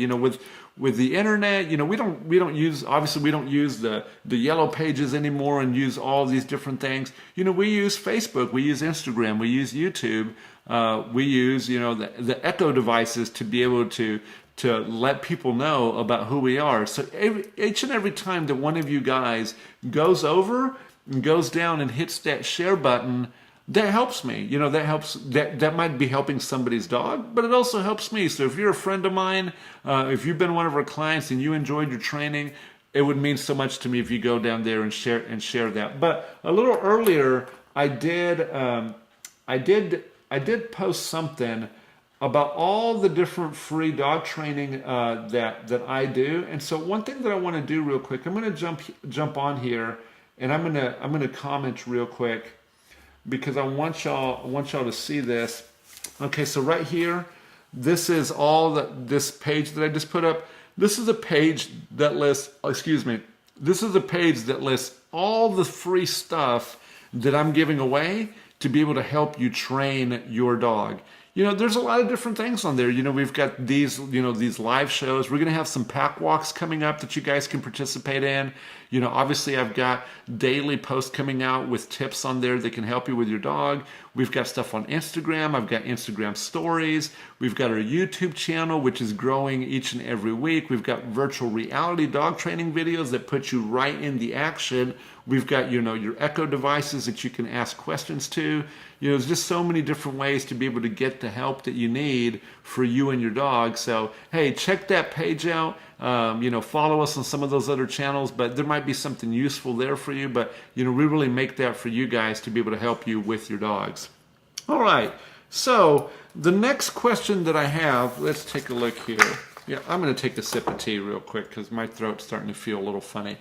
With the internet, we don't use the yellow pages anymore and use all these different things. We use Facebook, we use Instagram, we use YouTube, we use the Echo devices to be able to let people know about who we are. So each and every time that one of you guys goes over and goes down and hits that share button, that helps me. That might be helping somebody's dog, but it also helps me. So if you're a friend of mine, if you've been one of our clients and you enjoyed your training, it would mean so much to me if you go down there and share that. But a little earlier, I did post something about all the different free dog training that I do. And so one thing that I want to do real quick, I'm going to jump on here and I'm going to comment real quick, because I want y'all to see this. Okay, so right here, this is this page that I just put up. This is a page that lists, this is a page that lists all the free stuff that I'm giving away to be able to help you train your dog. There's a lot of different things on there. We've got these live shows. We're going to have some pack walks coming up that you guys can participate in. Obviously I've got daily posts coming out with tips on there that can help you with your dog. We've got stuff on Instagram. I've got Instagram stories. We've got our YouTube channel, which is growing each and every week. We've got virtual reality dog training videos that put you right in the action. We've got, your Echo devices that you can ask questions to. There's just so many different ways to be able to get the help that you need for you and your dog. So, hey, check that page out. Follow us on some of those other channels, but there might be something useful there for you. But, we really make that for you guys to be able to help you with your dogs. All right. So the next question that I have, let's take a look here. Yeah, I'm going to take a sip of tea real quick because my throat's starting to feel a little funny.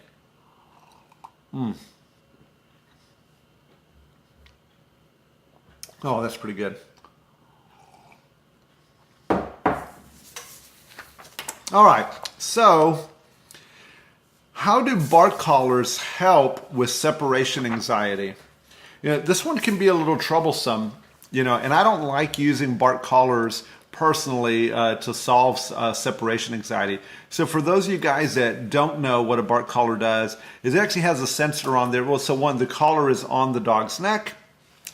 Oh, that's pretty good. All right, so how do bark collars help with separation anxiety? This one can be a little troublesome, and I don't like using bark collars personally to solve separation anxiety. So for those of you guys that don't know what a bark collar does, it actually has a sensor on there. Well, so the collar is on the dog's neck.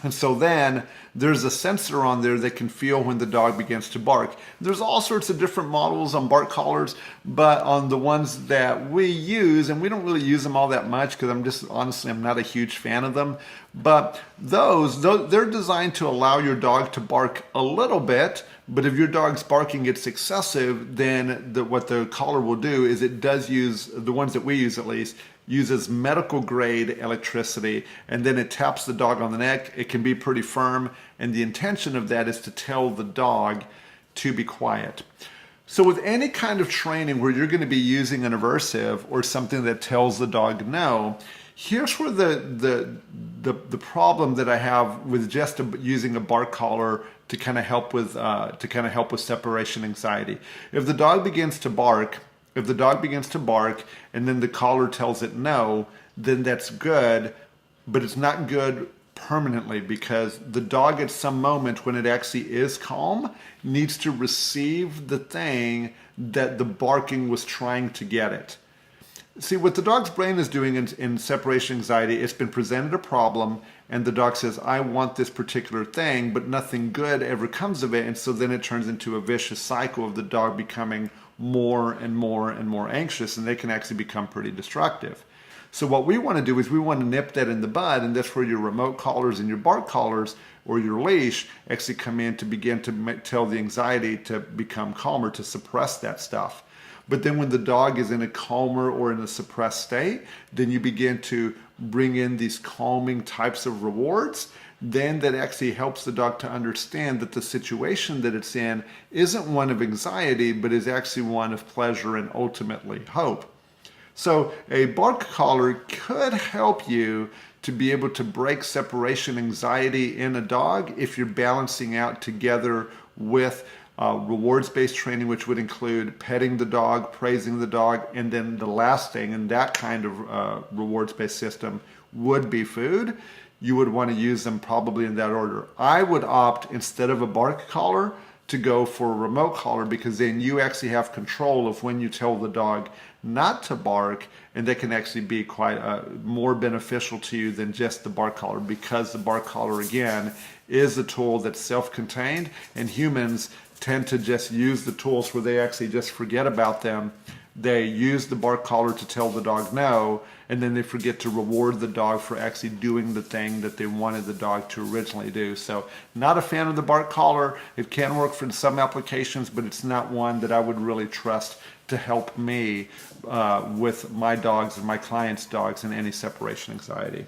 And so then there's a sensor on there that can feel when the dog begins to bark. There's all sorts of different models on bark collars, but on the ones that we use, and we don't really use them all that much because I'm not a huge fan of them, but they're designed to allow your dog to bark a little bit, but if your dog's barking gets excessive, then what the collar will do is it does use, the ones that we use at least, uses medical grade electricity, and then it taps the dog on the neck. It can be pretty firm, and the intention of that is to tell the dog to be quiet. So with any kind of training where you're going to be using an aversive or something that tells the dog no, here's where the problem that I have with just using a bark collar to kind of help with separation anxiety. If the dog begins to bark and then the collar tells it no, then that's good, but it's not good permanently because the dog at some moment when it actually is calm needs to receive the thing that the barking was trying to get it. See, what the dog's brain is doing in separation anxiety, it's been presented a problem and the dog says, I want this particular thing, but nothing good ever comes of it. And so then it turns into a vicious cycle of the dog becoming more and more and more anxious, and they can actually become pretty destructive. So what we want to do is we want to nip that in the bud, and that's where your remote collars and your bark collars or your leash actually come in to begin to tell the anxiety to become calmer, to suppress that stuff. But then when the dog is in a calmer or in a suppressed state, then you begin to bring in these calming types of rewards. Then that actually helps the dog to understand that the situation that it's in isn't one of anxiety, but is actually one of pleasure and ultimately hope. So a bark collar could help you to be able to break separation anxiety in a dog if you're balancing out together with rewards-based training, which would include petting the dog, praising the dog, and then the last thing in that kind of rewards-based system would be food. You would want to use them probably in that order. I would opt, instead of a bark collar, to go for a remote collar because then you actually have control of when you tell the dog not to bark, and that can actually be quite more beneficial to you than just the bark collar, because the bark collar, again, is a tool that's self-contained, and humans tend to just use the tools where they actually just forget about them. They use the bark collar to tell the dog no, and then they forget to reward the dog for actually doing the thing that they wanted the dog to originally do. So not a fan of the bark collar. It can work for some applications, but it's not one that I would really trust to help me with my dogs and my clients' dogs in any separation anxiety.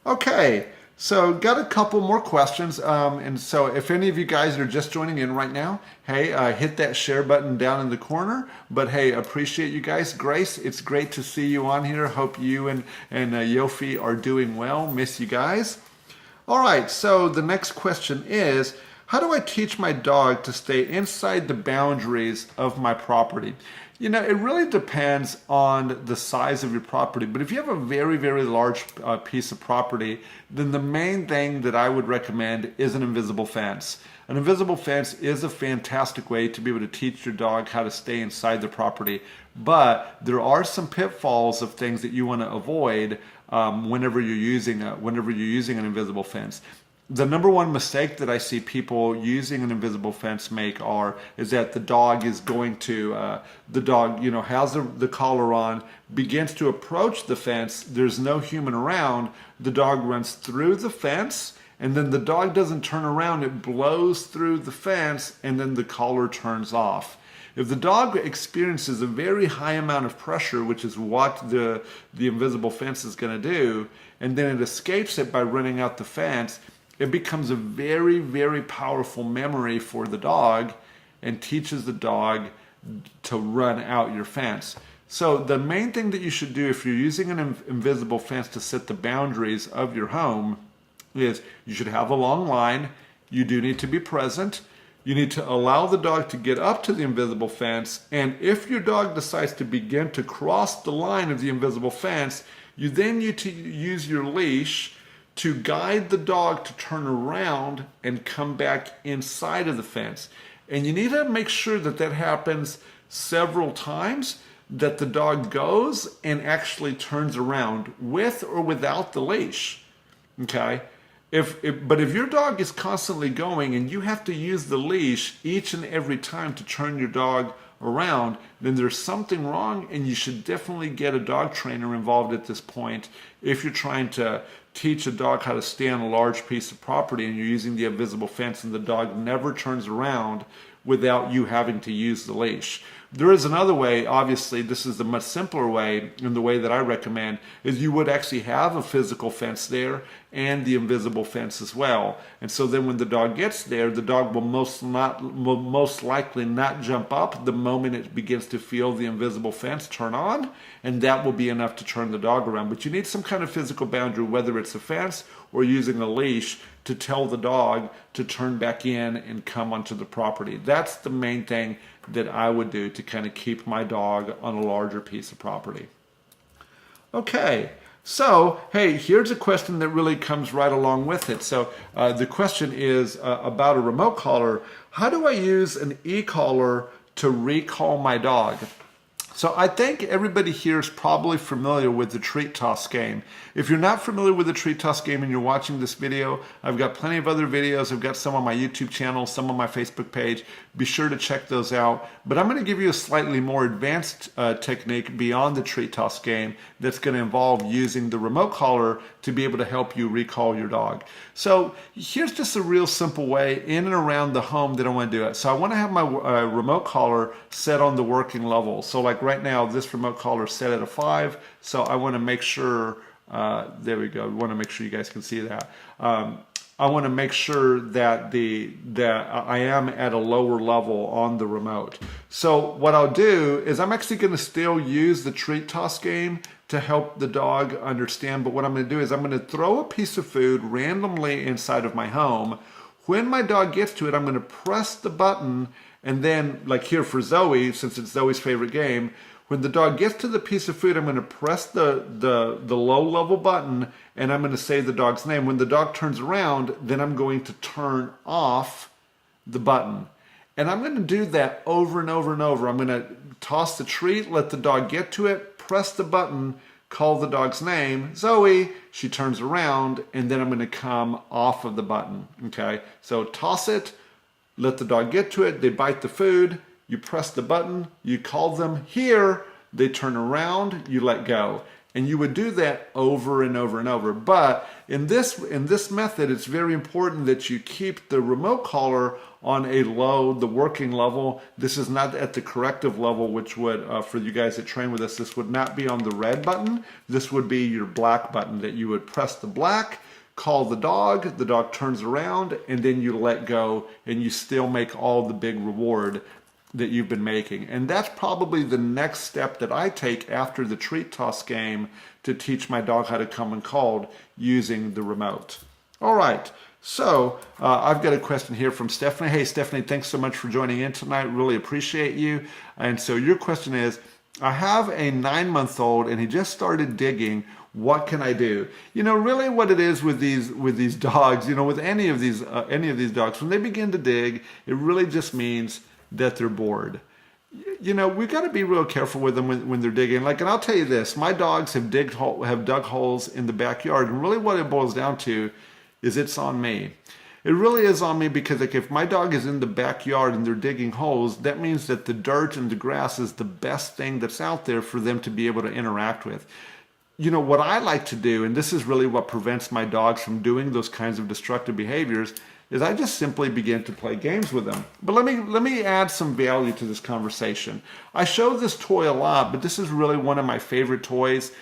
Okay. So got a couple more questions, and so if any of you guys are just joining in right now, hey, hit that share button down in the corner. But hey, appreciate you guys. Grace, it's great to see you on here. Hope you and Yofi are doing well. Miss you guys. All right, so the next question is, how do I teach my dog to stay inside the boundaries of my property? You know, it really depends on the size of your property, but if you have a very, very large piece of property, then the main thing that I would recommend is an invisible fence. An invisible fence is a fantastic way to be able to teach your dog how to stay inside the property, but there are some pitfalls of things that you want to avoid whenever you're using an invisible fence. the number one mistake that I see people using an invisible fence make is that the dog is going to, the dog, has the collar on, begins to approach the fence. There's no human around. The dog runs through the fence, and then the dog doesn't turn around. It blows through the fence, and then the collar turns off. If the dog experiences a very high amount of pressure, which is what the invisible fence is going to do, and then it escapes it by running out the fence, it becomes a very, very powerful memory for the dog and teaches the dog to run out your fence. So the main thing that you should do if you're using an invisible fence to set the boundaries of your home is you should have a long line. You do need to be present. You need to allow the dog to get up to the invisible fence. And if your dog decides to begin to cross the line of the invisible fence, you then need to use your leash to guide the dog to turn around and come back inside of the fence. And you need to make sure that that happens several times, that the dog goes and actually turns around with or without the leash. Okay? But if your dog is constantly going and you have to use the leash each and every time to turn your dog around, then there's something wrong, and you should definitely get a dog trainer involved at this point if you're trying to teach a dog how to stay on a large piece of property and you're using the invisible fence and the dog never turns around without you having to use the leash. There is another way. Obviously this is the much simpler way, and the way that I recommend is you would actually have a physical fence there and the invisible fence as well. And so then when the dog gets there, the dog will most likely not jump up the moment it begins to feel the invisible fence turn on, and that will be enough to turn the dog around. But you need some kind of physical boundary, whether it's a fence or using a leash, to tell the dog to turn back in and come onto the property. That's the main thing that I would do to kind of keep my dog on a larger piece of property. Okay, so hey, here's a question that really comes right along with it. So the question is about a remote collar. How do I use an e-collar to recall my dog? So I think everybody here is probably familiar with the treat toss game. If you're not familiar with the treat toss game and you're watching this video, I've got plenty of other videos. I've got some on my YouTube channel, some on my Facebook page. Be sure to check those out. But I'm going to give you a slightly more advanced technique beyond the treat toss game that's going to involve using the remote collar to be able to help you recall your dog. So here's just a real simple way in and around the home that I want to do it. So I want to have my remote collar set on the working level. So like right now, this remote collar is set at a 5. So I want to make sure, there we go. I want to make sure you guys can see that. I want to make sure that I am at a lower level on the remote. So what I'll do is I'm actually going to still use the treat toss game to help the dog understand. But what I'm going to do is I'm going to throw a piece of food randomly inside of my home. When my dog gets to it, I'm going to press the button, and then like here for Zoe, since it's Zoe's favorite game, when the dog gets to the piece of food, I'm going to press the low level button, and I'm going to say the dog's name. When the dog turns around, then I'm going to turn off the button. And I'm going to do that over and over and over. I'm going to toss the treat, let the dog get to it, press the button, call the dog's name, Zoe, she turns around, and then I'm going to come off of the button. Okay, so toss it, let the dog get to it, they bite the food, you press the button, you call them here, they turn around, you let go. And you would do that over and over and over. But in this method, it's very important that you keep the remote collar on a low, the working level. This is not at the corrective level, which would, for you guys that train with us, this would not be on the red button. This would be your black button that you would press the black, call the dog turns around, and then you let go, and you still make all the big reward that you've been making. And that's probably the next step that I take after the treat toss game to teach my dog how to come and called using the remote. All right, so I've got a question here from Stephanie. Hey Stephanie, thanks so much for joining in tonight. Really appreciate you. And so your question is, I have a 9-month-old and he just started digging. What can I do? You know, really what it is with these dogs, you know, with any of these dogs, when they begin to dig, it really just means that they're bored. You know, we've got to be real careful with them when they're digging. Like, and I'll tell you this, my dogs have dug holes in the backyard, and really what it boils down to is it's on me. It really is on me because like if my dog is in the backyard and they're digging holes, that means that the dirt and the grass is the best thing that's out there for them to be able to interact with. You know, what I like to do, and this is really what prevents my dogs from doing those kinds of destructive behaviors, is I just simply begin to play games with them. But let me add some value to this conversation. I show this toy a lot, but this is really one of my favorite toys.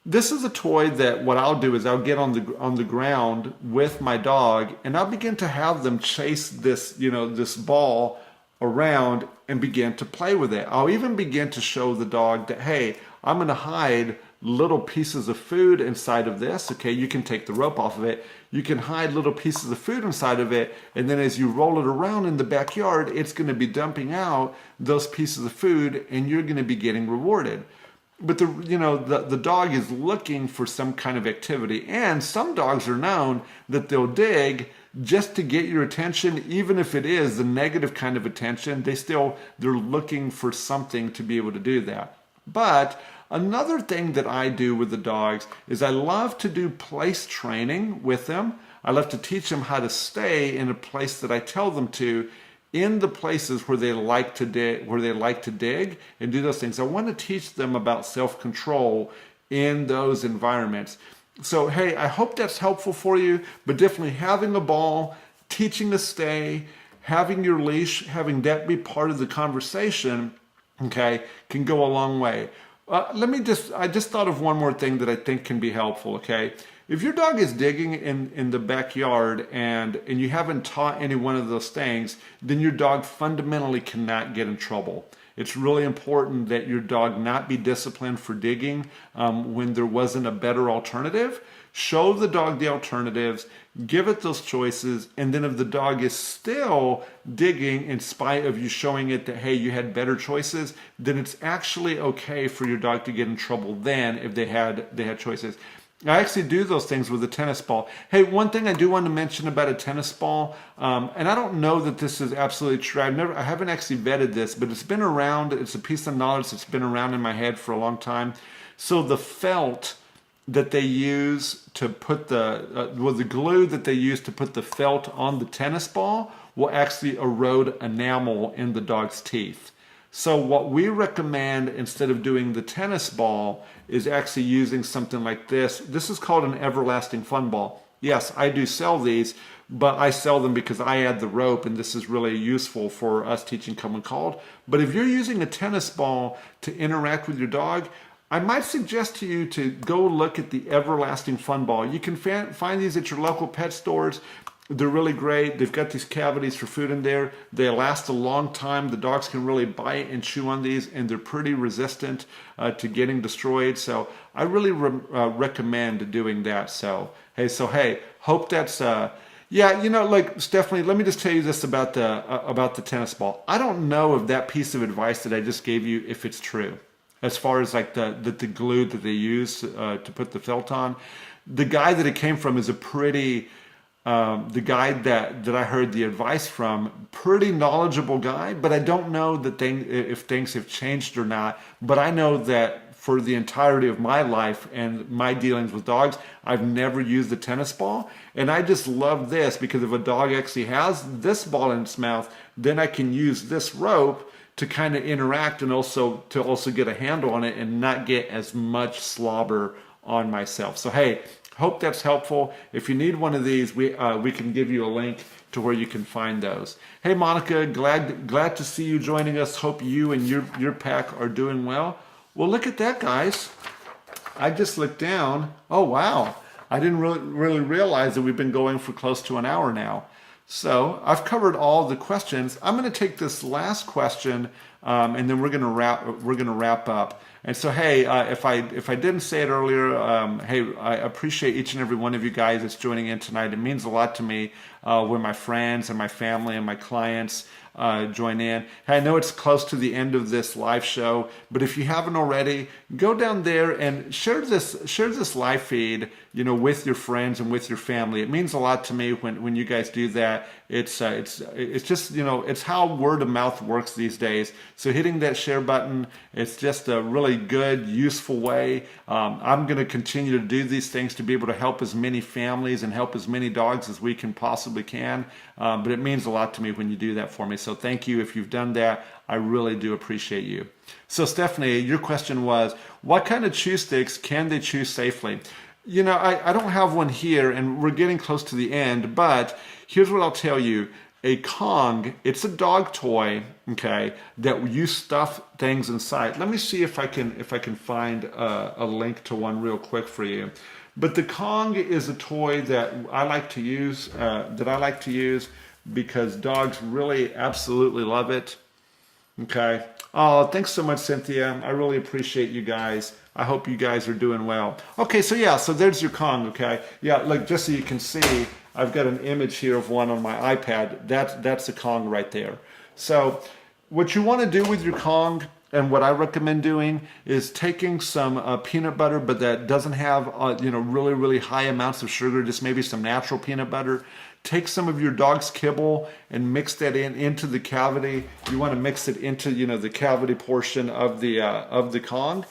This is a toy that what I'll do is I'll get on the ground with my dog and I'll begin to have them chase this, this ball around and begin to play with it. I'll even begin to show the dog that, hey, I'm going to hide little pieces of food inside of this. Okay, you can take the rope off of it. You can hide little pieces of food inside of it. And then as you roll it around in the backyard, it's going to be dumping out those pieces of food and you're going to be getting rewarded. But the dog is looking for some kind of activity, and some dogs are known that they'll dig just to get your attention, even if it is the negative kind of attention. They're looking for something to be able to do that. But another thing that I do with the dogs is I love to do place training with them. I love to teach them how to stay in a place that I tell them to, in the places where they like to dig and do those things. I want to teach them about self-control in those environments. So, hey, I hope that's helpful for you, but definitely having a ball, teaching to stay, having your leash, having that be part of the conversation, okay, can go a long way. I just thought of one more thing that I think can be helpful, okay? If your dog is digging in the backyard and you haven't taught any one of those things, then your dog fundamentally cannot get in trouble. It's really important that your dog not be disciplined for digging when there wasn't a better alternative. Show the dog the alternatives, give it those choices, and then if the dog is still digging in spite of you showing it that, hey, you had better choices, then it's actually okay for your dog to get in trouble then if they had choices. I actually do those things with a tennis ball. Hey, one thing I do want to mention about a tennis ball, and I don't know that this is absolutely true. I haven't actually vetted this, but it's been around. It's a piece of knowledge that's been around in my head for a long time. So the felt that they use to put the glue that they use to put the felt on the tennis ball will actually erode enamel in the dog's teeth. So what we recommend instead of doing the tennis ball is actually using something like this. This is called an everlasting fun ball. Yes, I do sell these, but I sell them because I add the rope, and this is really useful for us teaching come and called. But if you're using a tennis ball to interact with your dog, I might suggest to you to go look at the everlasting fun ball. You can find these at your local pet stores. They're really great. They've got these cavities for food in there. They last a long time. The dogs can really bite and chew on these, and they're pretty resistant to getting destroyed. So I really recommend doing that. So hey, hope that's Stephanie, let me just tell you this about the tennis ball. I don't know if that piece of advice that I just gave you, if it's true, as far as like the glue that they use to put the felt on. The guy that it came from is the guy that I heard the advice from, pretty knowledgeable guy, but I don't know if things have changed or not. But I know that for the entirety of my life and my dealings with dogs, I've never used a tennis ball. And I just love this because if a dog actually has this ball in its mouth, then I can use this rope to kind of interact and also get a handle on it and not get as much slobber on myself. So hey, hope that's helpful. If you need one of these, we can give you a link to where you can find those. Hey Monica, glad to see you joining us. Hope you and your pack are doing well. Well, look at that, guys. I just looked down. Oh wow, I didn't really realize that we've been going for close to an hour now. So I've covered all the questions. I'm going to take this last question, and then we're going to wrap up. And so, hey, if I didn't say it earlier, hey, I appreciate each and every one of you guys that's joining in tonight. It means a lot to me when my friends and my family and my clients join in. Hey, I know it's close to the end of this live show, but if you haven't already, go down there and share this live feed, with your friends and with your family. It means a lot to me when you guys do that. it's just, it's how word of mouth works these days. So hitting that share button, it's just a really good, useful way. I'm going to continue to do these things to be able to help as many families and help as many dogs as we can possibly can. But it means a lot to me when you do that for me. So thank you if you've done that. I really do appreciate you. So Stephanie, your question was, what kind of chew sticks can they chew safely? I don't have one here, and we're getting close to the end, but here's what I'll tell you. A Kong, it's a dog toy, okay, that you stuff things inside. Let me see if I can find a link to one real quick for you. But the Kong is a toy that I like to use, because dogs really absolutely love it. Okay. Oh, thanks so much, Cynthia. I really appreciate you guys. I hope you guys are doing well. Okay, so yeah, so there's your Kong, okay? Yeah, like just so you can see, I've got an image here of one on my iPad. That's the Kong right there. So what you want to do with your Kong, and what I recommend doing, is taking some peanut butter, but that doesn't have really, really high amounts of sugar, just maybe some natural peanut butter. Take some of your dog's kibble and mix that into the cavity. You want to mix it into the cavity portion of the Kong,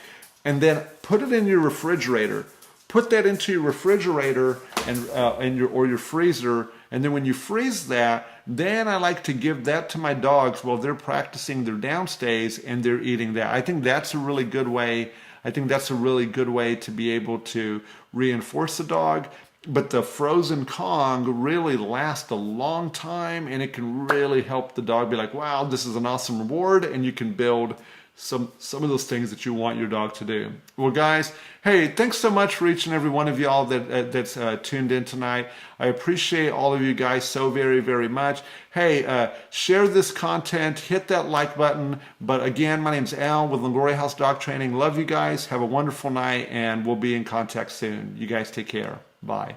and then put it in your refrigerator. Put that into your refrigerator and your freezer, and then when you freeze that, then I like to give that to my dogs while they're practicing their downstays and they're eating that. I think that's a really good way. To be able to reinforce the dog. But the frozen Kong really lasts a long time, and it can really help the dog be like, wow, this is an awesome reward, and you can build some of those things that you want your dog to do. Well, guys, hey, thanks so much for each and every one of y'all that's tuned in tonight. I appreciate all of you guys so very, very much. Hey, share this content, hit that like button. But again, my name's Al with Longoria House Dog Training. Love you guys. Have a wonderful night, and we'll be in contact soon. You guys take care. Bye.